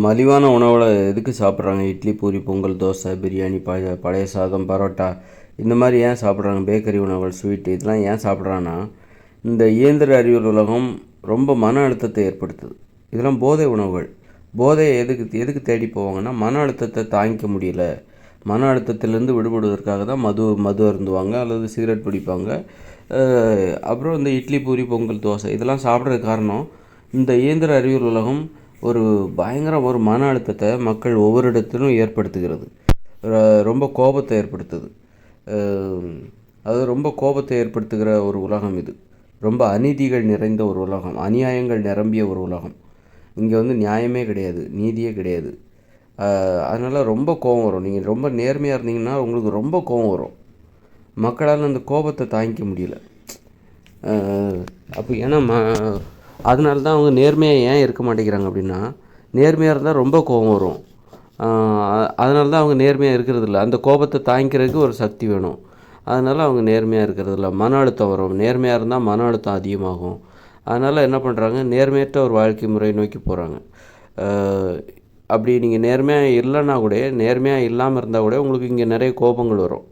மலிவான உணவுல எதுக்கு சாப்பிட்றாங்க? இட்லி, பூரி, பொங்கல், தோசை, பிரியாணி, பழைய சாதம், பரோட்டா இந்த மாதிரி ஏன் சாப்பிட்றாங்க? பேக்கரி உணவுகள், ஸ்வீட்டு இதெல்லாம் ஏன் சாப்பிட்றாங்கன்னா, இந்த இயந்திர அறிவியல் உலகம் ரொம்ப மன அழுத்தத்தை ஏற்படுத்துது. இதெல்லாம் போதை உணவுகள். போதையை எதுக்கு எதுக்கு தேடி போவாங்கன்னா, மன அழுத்தத்தை தாங்கிக்க முடியல. மன அழுத்தத்திலேருந்து விடுபடுவதற்காக தான் மது அருந்துவாங்க அல்லது சிகரெட் பிடிப்பாங்க. அப்புறம் இந்த இட்லி, பூரி, பொங்கல், தோசை இதெல்லாம் சாப்பிட்றதுக்கு காரணம், இந்த இயந்திர அறிவியல் உலகம் ஒரு மன அழுத்தத்தை மக்கள் ஒவ்வொரு இடத்திலும் ஏற்படுத்துகிறது. ரொம்ப கோபத்தை ஏற்படுத்துது. அது ரொம்ப கோபத்தை ஏற்படுத்துகிற ஒரு உலகம் இது. ரொம்ப அநீதிகள் நிறைந்த ஒரு உலகம், அநியாயங்கள் நிரம்பிய ஒரு உலகம். இங்கே நியாயமே கிடையாது, நீதியே கிடையாது. அதனால் ரொம்ப கோபம் வரும். நீங்கள் ரொம்ப நேர்மையாக இருந்தீங்கன்னா உங்களுக்கு ரொம்ப கோபம் வரும். மக்களால் அந்த கோபத்தை தாங்கிக்க முடியல. அப்போ ஏன்னா அதனால தான் அவங்க நேர்மையாக ஏன் இருக்க மாட்டேங்கிறாங்க அப்படின்னா, நேர்மையாக இருந்தால் ரொம்ப கோபம் வரும். அதனால தான் அவங்க நேர்மையாக இருக்கிறதில்ல. அந்த கோபத்தை தாங்கிக்கிறதுக்கு ஒரு சக்தி வேணும். அதனால் அவங்க நேர்மையாக இருக்கிறதில்ல. மன அழுத்தம் வரும். நேர்மையாக இருந்தால் மன அழுத்தம் அதிகமாகும். அதனால் என்ன பண்ணுறாங்க, நேர்மையற்ற ஒரு வாழ்க்கை முறை நோக்கி போகிறாங்க. அப்படி நீங்கள் நேர்மையாக இல்லைன்னா கூட, நேர்மையாக இல்லாமல் இருந்தால் கூட உங்களுக்கு இங்கே நிறைய கோபங்கள் வரும்.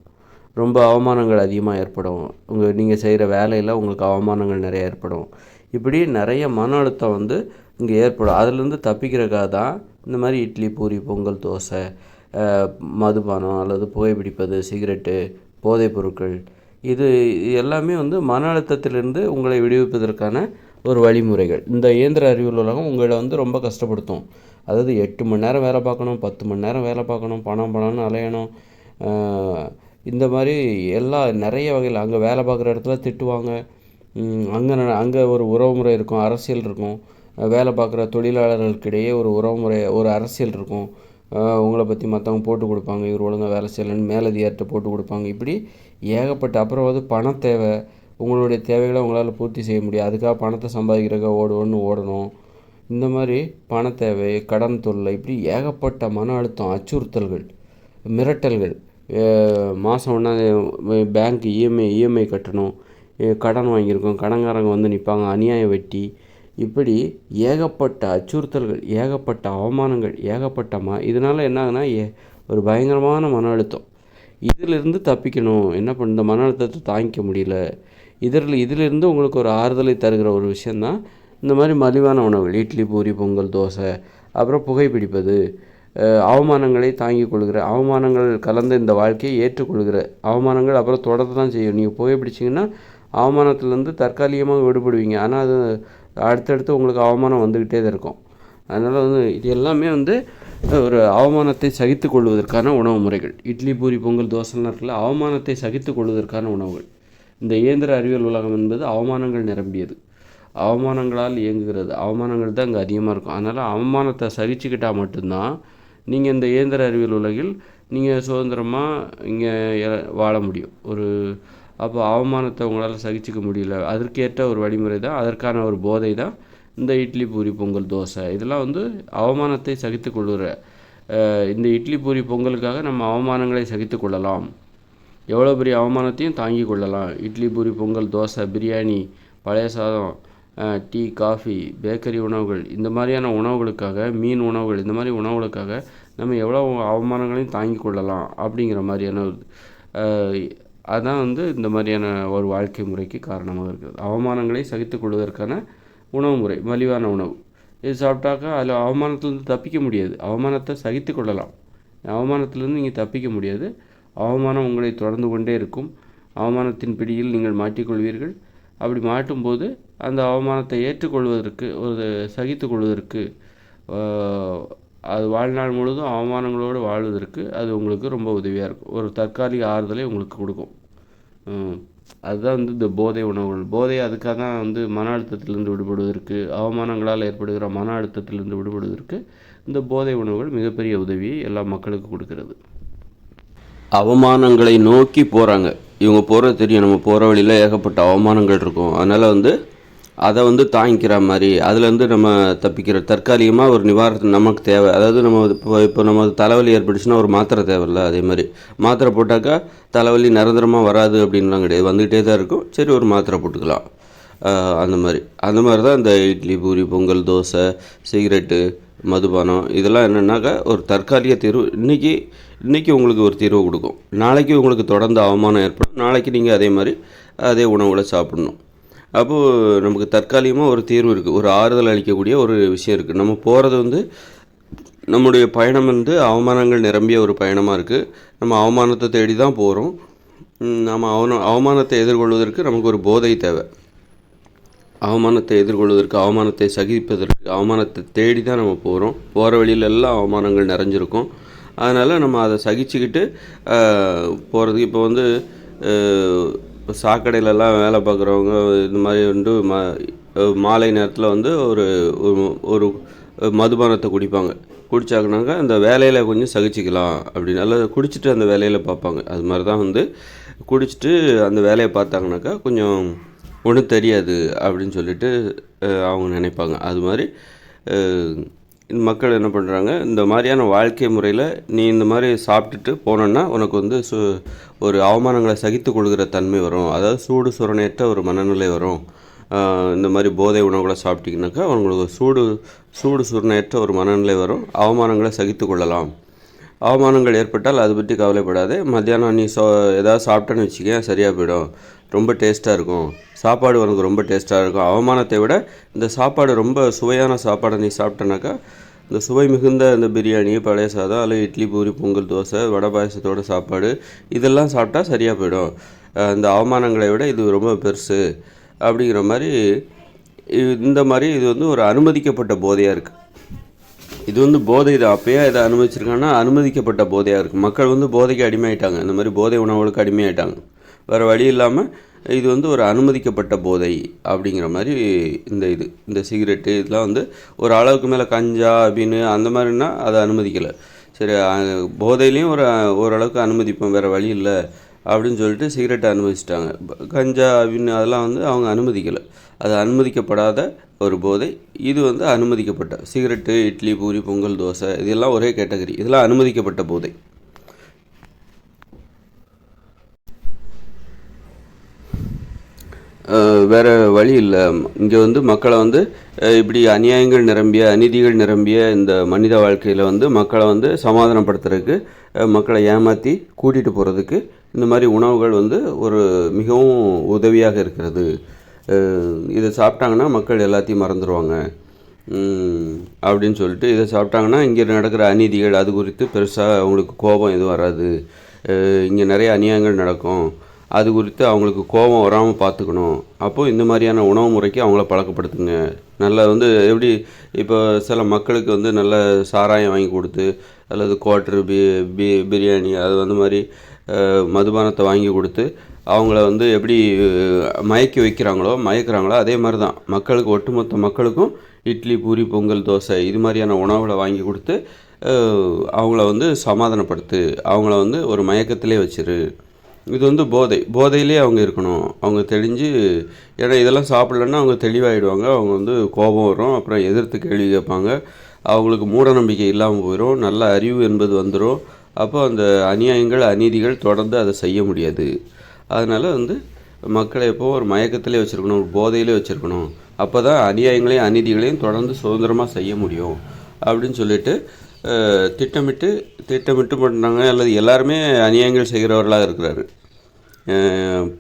ரொம்ப அவமானங்கள் அதிகமாக ஏற்படும். நீங்கள் செய்கிற வேலையில் உங்களுக்கு அவமானங்கள் நிறைய ஏற்படும். இப்படி நிறைய மன அழுத்தம் இங்கே ஏற்படும். அதிலேருந்து தப்பிக்கிறதுக்காக தான் இந்த மாதிரி இட்லி, பூரி, பொங்கல், தோசை, மதுபானம் அல்லது புகைப்பிடிப்பது, சிகரெட்டு, போதைப் பொருட்கள் இது எல்லாமே மன அழுத்தத்திலிருந்து உங்களை விடுவிப்பதற்கான ஒரு வழிமுறைகள். இந்த இயந்திர அறிவியல் உலகம் உங்களை ரொம்ப கஷ்டப்படுத்தும். அதாவது 8 மணி நேரம் வேலை பார்க்கணும், 10 மணி நேரம் வேலை பார்க்கணும், பணம்னு அலையணும். இந்த மாதிரி நிறைய வகையில் அங்கே வேலை பார்க்குற இடத்துல திட்டுவாங்க. அங்கே ஒரு உறவுமுறை இருக்கும், அரசியல் இருக்கும். வேலை பார்க்குற தொழிலாளர்களுக்கிடையே ஒரு உறவுமுறை, ஒரு அரசியல் இருக்கும். உங்களை பற்றி மற்றவங்க போட்டு கொடுப்பாங்க, இவர் ஒழுங்காக வேலை செய்யலைன்னு மேலதிகாரிட்ட போட்டு கொடுப்பாங்க. இப்படி ஏகப்பட்ட அப்புறம் பணம் தேவை. உங்களுடைய தேவைகளை உங்களால் பூர்த்தி செய்ய முடியாது. அதுக்காக பணத்தை சம்பாதிக்கிறதுக்காக ஓடணும். இந்த மாதிரி பண தேவை, கடன் தொல்லை, இப்படி ஏகப்பட்ட மன அழுத்தம், அச்சுறுத்தல்கள், மிரட்டல்கள். மாதம் ஒன்றாந்தேதி பேங்க் இஎம்ஐ கட்டணும், கடன் வாங்கியிருக்கோம், கடன்காரங்க நிற்பாங்க, அநியாய வட்டி, இப்படி ஏகப்பட்ட அச்சுறுத்தல்கள், ஏகப்பட்ட அவமானங்கள், இதனால் என்ன ஆகுனா ஒரு பயங்கரமான மன அழுத்தம். இதிலிருந்து தப்பிக்கணும். என்ன இந்த மன அழுத்தத்தை தாங்கிக்க முடியல. இதிலிருந்து உங்களுக்கு ஒரு ஆறுதலை தருகிற ஒரு விஷயந்தான் இந்த மாதிரி மலிவான உணவுகள். இட்லி, பூரி, பொங்கல், தோசை, அப்புறம் புகைப்பிடிப்பது, அவமானங்களை தாங்கிக் கொள்கிற, அவமானங்கள் கலந்த இந்த வாழ்க்கையை ஏற்றுக்கொள்கிற, அவமானங்கள் அப்புறம் தொடர்ந்து தான் செய்யும். நீங்கள் புகைப்பிடிச்சிங்கன்னா அவமானத்துலேருந்து தற்காலிகமாக விடுபடுவீங்க. ஆனால் அது அடுத்தடுத்து உங்களுக்கு அவமானம் வந்துக்கிட்டே தான் இருக்கும். அதனால் இது எல்லாமே ஒரு அவமானத்தை சகித்து கொள்வதற்கான உணவு முறைகள். இட்லி, பூரி, பொங்கல், தோசைலாம் இருக்குல்ல, அவமானத்தை சகித்து கொள்வதற்கான உணவுகள். இந்த இயந்திர அறிவியல் உலகம் என்பது அவமானங்கள் நிரம்பியது. அவமானங்களால் இயங்குகிறது. அவமானங்கள் தான் இங்கே அதிகமாக இருக்கும். அதனால் அவமானத்தை சகிச்சுக்கிட்டால் மட்டும்தான் நீங்கள் இந்த இயந்திர அறிவியல் உலகில் நீங்கள் சுதந்திரமாக இங்கே வாழ முடியும். அப்போ அவமானத்தை உங்களால் சகிச்சிக்க முடியல, அதற்கேற்ற ஒரு வழிமுறை தான், அதற்கான ஒரு போதை தான் இந்த இட்லி, பூரி, பொங்கல், தோசை. இதெல்லாம் அவமானத்தை சகித்து கொள்கிற, இந்த இட்லி, பூரி, பொங்கலுக்காக நம்ம அவமானங்களை சகித்து கொள்ளலாம். எவ்வளோ பெரிய அவமானத்தையும் தாங்கி கொள்ளலாம். இட்லி, பூரி, பொங்கல், தோசை, பிரியாணி, பழைய சாதம், டீ, காஃபி, பேக்கரி உணவுகள், இந்த மாதிரியான உணவுகளுக்காக, மீன் உணவுகள், இந்த மாதிரி உணவுகளுக்காக நம்ம எவ்வளோ அவமானங்களையும் தாங்கி கொள்ளலாம் அப்படிங்கிற மாதிரியான அதுதான் இந்த மாதிரியான ஒரு வாழ்க்கை முறைக்கு காரணமாக இருக்குது. அவமானங்களை சகித்து கொள்வதற்கான உணவு முறை மலிவான உணவு. இது சாப்பிட்டாக்கா அதில் அவமானத்துலேருந்து தப்பிக்க முடியாது. அவமானத்தை சகித்து கொள்ளலாம், அவமானத்திலேருந்து நீங்கள் தப்பிக்க முடியாது. அவமானம் உங்களை தொடர்ந்து கொண்டே இருக்கும். அவமானத்தின் பிடியில் நீங்கள் மாட்டிக்கொள்வீர்கள். அப்படி மாட்டும்போது அந்த அவமானத்தை ஏற்றுக்கொள்வதற்கு, சகித்து கொள்வதற்கு, அது வாழ்நாள் முழுவதும் அவமானங்களோடு வாழ்வதற்கு அது உங்களுக்கு ரொம்ப உதவியாக இருக்கும். ஒரு தற்காலிக ஆறுதலை உங்களுக்கு கொடுக்கும். அதுதான் இந்த போதை உணவுகள். போதை அதுக்காக தான் மன அழுத்தத்திலிருந்து விடுபடுவதற்கு, அவமானங்களால் ஏற்படுகிற மன அழுத்தத்திலிருந்து விடுபடுவதற்கு இந்த போதை உணவுகள் மிகப்பெரிய உதவியை எல்லா மக்களுக்கும் கொடுக்கிறது. அவமானங்களை நோக்கி போகிறாங்க இவங்க. போகிறது தெரியும், நம்ம போகிற வழியில் ஏகப்பட்ட அவமானங்கள் இருக்கும். அதனால் அதை தாங்கிக்கிற மாதிரி, அதுலேருந்து நம்ம தப்பிக்கிற தற்காலிகமாக ஒரு நிவாரணம் நமக்கு தேவை. அதாவது நம்ம இப்போ நம்ம தலைவலி ஏற்பட்டுச்சுன்னா ஒரு மாத்திரை தேவையில்ல. அதே மாதிரி மாத்திரை போட்டாக்கா தலைவலி நிரந்தரமாக வராது அப்படின்லாம் கிடையாது, வந்துக்கிட்டே தான் இருக்கும். சரி, ஒரு மாத்திரை போட்டுக்கலாம். அந்த மாதிரி தான் இந்த இட்லி, பூரி, பொங்கல், தோசை, சிகரெட்டு, மதுபானம் இதெல்லாம் என்னென்னாக்கா ஒரு தற்காலிக தீர்வு. இன்றைக்கி உங்களுக்கு ஒரு தீர்வு கொடுக்கும், நாளைக்கு உங்களுக்கு தொடர்ந்து அவமானம் ஏற்படும், நாளைக்கு நீங்கள் அதே உணவுகளை சாப்பிடணும். அப்போது நமக்கு தற்காலிகமாக ஒரு தீர்வு இருக்குது, ஒரு ஆறுதல் அளிக்கக்கூடிய ஒரு விஷயம் இருக்குது. நம்ம போகிறது நம்முடைய பயணம் அவமானங்கள் நிரம்பிய ஒரு பயணமாக இருக்குது. நம்ம அவமானத்தை தேடி தான் போகிறோம். நம்ம அவமானத்தை எதிர்கொள்வதற்கு நமக்கு ஒரு போதை தேவை. அவமானத்தை எதிர்கொள்வதற்கு, அவமானத்தை சகிப்பதற்கு, அவமானத்தை தேடி தான் நம்ம போகிறோம். போகிற வழியிலெல்லாம் அவமானங்கள் நிறைஞ்சிருக்கும். அதனால் நம்ம அதை சகிச்சுக்கிட்டு போகிறதுக்கு இப்போ சாக்கடையிலலாம் வேலை பார்க்குறவங்க இந்த மாதிரி மாலை நேரத்தில் ஒரு ஒரு மதுபானத்தை குடிப்பாங்க. குடித்தாங்கனாக்கா அந்த வேலையில் கொஞ்சம் சகிச்சிக்கலாம் அப்படின்னு, நல்லா குடிச்சிட்டு அந்த வேலையில் பார்ப்பாங்க. அது மாதிரி தான் குடிச்சிட்டு அந்த வேலையை பார்த்தாங்கனாக்கா கொஞ்சம் ஒன்றும் தெரியாது அப்படின்னு சொல்லிட்டு அவங்க நினைப்பாங்க. அது மாதிரி மக்கள் என்ன பண்ணுறாங்க, இந்த மாதிரியான வாழ்க்கை முறையில் நீ இந்த மாதிரி சாப்பிட்டுட்டு போனோன்னா உனக்கு ஒரு அவமானங்களை சகித்து கொள்கிற தன்மை வரும். அதாவது சூடு சுரணேற்ற ஒரு மனநிலை வரும். இந்த மாதிரி போதை உணவுகளை சாப்பிட்டிங்கனாக்கா அவங்களுக்கு சூடு சுரணேற்ற ஒரு மனநிலை வரும். அவமானங்களை சகித்து கொள்ளலாம். அவமானங்கள் ஏற்பட்டால் அது பற்றி கவலைப்படாதே. மத்தியானம் நீ ஏதாவது சாப்பிட்டேன்னு வச்சுக்க, சரியாக போயிடும். ரொம்ப டேஸ்ட்டாக இருக்கும், சாப்பாடு உனக்கு ரொம்ப டேஸ்ட்டாக இருக்கும். அவமானத்தை விட இந்த சாப்பாடு ரொம்ப சுவையான சாப்பாடை நீ சாப்பிட்டனாக்கா, இந்த சுவை மிகுந்த இந்த பிரியாணி, பழைய சாதம், அல்லது இட்லி, பூரி, பொங்கல், தோசை, வடை, பாயசத்தோட சாப்பாடு இதெல்லாம் சாப்பிட்டா சரியாக போயிடும். இந்த அவமானங்களை விட இது ரொம்ப பெருசு அப்படிங்கிற மாதிரி இந்த மாதிரி இது ஒரு அனுமதிக்கப்பட்ட போதையாக இருக்குது. இது போதை தான். அப்போயே இதை அனுமதிச்சிருக்காங்கன்னா அனுமதிக்கப்பட்ட போதையாக இருக்குது. மக்கள் போதைக்கு அடிமையாயிட்டாங்க, இந்த மாதிரி போதை உணவுகளுக்கு அடிமையாயிட்டாங்க. வேறு வழி இல்லாமல் இது ஒரு அனுமதிக்கப்பட்ட போதை அப்படிங்கிற மாதிரி இந்த சிகரெட்டு இதெல்லாம் ஒரு அளவுக்கு மேலே கஞ்சா அப்படின்னு அந்த மாதிரினா அதை அனுமதிக்கலை. சரி, போதையிலையும் ஓரளவுக்கு அனுமதிப்போம், வேறு வழி இல்லை அப்படின்னு சொல்லிட்டு சிகரெட்டை அனுமதிச்சிட்டாங்க. கஞ்சா அப்படின்னு அதெல்லாம் அவங்க அனுமதிக்கலை. அது அனுமதிக்கப்படாத ஒரு போதை. இது அனுமதிக்கப்பட்ட சிகரெட்டு, இட்லி, பூரி, பொங்கல், தோசை இதெல்லாம் ஒரே கேட்டகரி. இதெல்லாம் அனுமதிக்கப்பட்ட போதை. வேறு வழி இல்லை. இங்கே மக்களை இப்படி அநியாயங்கள் நிரம்பிய, அநீதிகள் நிரம்பிய இந்த மனித வாழ்க்கையில் மக்களை சமாதானப்படுத்துறதுக்கு, மக்களை ஏமாற்றி கூட்டிகிட்டு போகிறதுக்கு இந்த மாதிரி உணவுகள் ஒரு மிகவும் உதவியாக இருக்கிறது. இதை சாப்பிட்டாங்கன்னா மக்கள் எல்லாத்தையும் மறந்துடுவாங்க அப்படின்னு சொல்லிட்டு, இதை சாப்பிட்டாங்கன்னா இங்கே நடக்கிற அநீதிகள் அது குறித்து பெருசாக அவங்களுக்கு கோபம் எதுவும் வராது. இங்கே நிறைய அநியாயங்கள் நடக்கும், அது குறித்து அவங்களுக்கு கோபம் வராமல் பார்த்துக்கணும். அப்போது இந்த மாதிரியான உணவு முறைக்கு அவங்கள பழக்கப்படுத்துங்க. நல்லா எப்படி இப்போ சில மக்களுக்கு நல்ல சாராயம் வாங்கி கொடுத்து, அல்லது குவாட்ரு, பிரியாணி அது மாதிரி மதுபானத்தை வாங்கி கொடுத்து அவங்கள எப்படி மயக்கிறாங்களோ அதே மாதிரி தான் மக்களுக்கு, ஒட்டுமொத்த மக்களுக்கும் இட்லி, பூரி, பொங்கல், தோசை இது மாதிரியான உணவுகளை வாங்கி கொடுத்து அவங்கள சமாதானப்படுத்து. அவங்கள ஒரு மயக்கத்திலே வச்சிரு. இது போதையிலே அவங்க இருக்கணும். அவங்க தெளிஞ்சு, ஏன்னா இதெல்லாம் சாப்பிட்லன்னா அவங்க தெளிவாகிடுவாங்க. அவங்க கோபம் வரும், அப்புறம் எதிர்த்து கேள்வி கேட்பாங்க. அவங்களுக்கு மூட நம்பிக்கை இல்லாமல் போயிடும், நல்ல அறிவு என்பது வந்துடும். அப்போ அந்த அநியாயங்கள், அநீதிகள் தொடர்ந்து அதை செய்ய முடியாது. அதனால் மக்களை எப்போது ஒரு மயக்கத்திலே வச்சுருக்கணும், ஒரு போதையிலே வச்சுருக்கணும். அப்போ தான் அநியாயங்களையும் அநீதிகளையும் தொடர்ந்து சுதந்திரமாக செய்ய முடியும் அப்படின்னு சொல்லிட்டு திட்டமிட்டு பண்ணுறாங்க. அல்லது எல்லாருமே அநியாயங்கள் செய்கிறவர்களாக இருக்கிறாரு.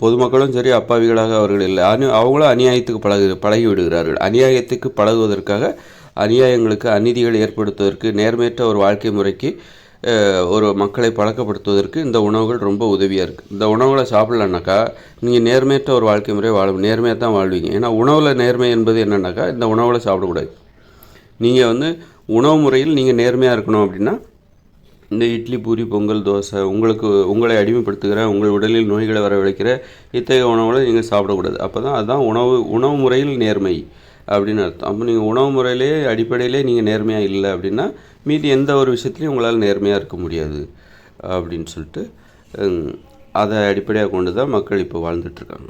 பொதுமக்களும் சரி, அப்பாவிகளாக அவர்கள் இல்லை. அவங்களும் அநியாயத்துக்கு பழகி விடுகிறார்கள். அநியாயத்துக்கு பழகுவதற்காக, அநியாயங்களுக்கு அநீதிகள் ஏற்படுத்துவதற்கு, நேர்மையற்ற ஒரு வாழ்க்கை முறைக்கு ஒரு மக்களை பழக்கப்படுத்துவதற்கு இந்த உணவுகள் ரொம்ப உதவியாக இருக்குது. இந்த உணவுகளை சாப்பிட்லனாக்கா நீங்கள் நேர்மையற்ற ஒரு வாழ்க்கை முறை நேர்மையாக தான் வாழ்வீங்க. ஏன்னா உணவில் நேர்மை என்பது என்னென்னாக்கா, இந்த உணவுகளை சாப்பிடக்கூடாது. நீங்கள் உணவு முறையில் நீங்கள் நேர்மையாக இருக்கணும் அப்படின்னா, இந்த இட்லி, பூரி, பொங்கல், தோசை உங்களை அடிமைப்படுத்துகிற, உங்கள் உடலில் நோய்களை வரவழைக்கிற இத்தகைய உணவுகளை நீங்கள் சாப்பிடக்கூடாது. அப்போ தான் அதுதான் உணவு முறையில் நேர்மை அப்படின்னு அர்த்தம். அப்போ நீங்கள் உணவு முறையிலே அடிப்படையிலே நீங்கள் நேர்மையாக இல்லை அப்படின்னா, மீதி எந்த ஒரு விஷயத்துலையும் உங்களால் நேர்மையாக இருக்க முடியாது அப்படின்னு சொல்லிட்டு அதை அடிப்படையாக கொண்டு தான் மக்கள் இப்போ வாழ்ந்துட்டுருக்காங்க.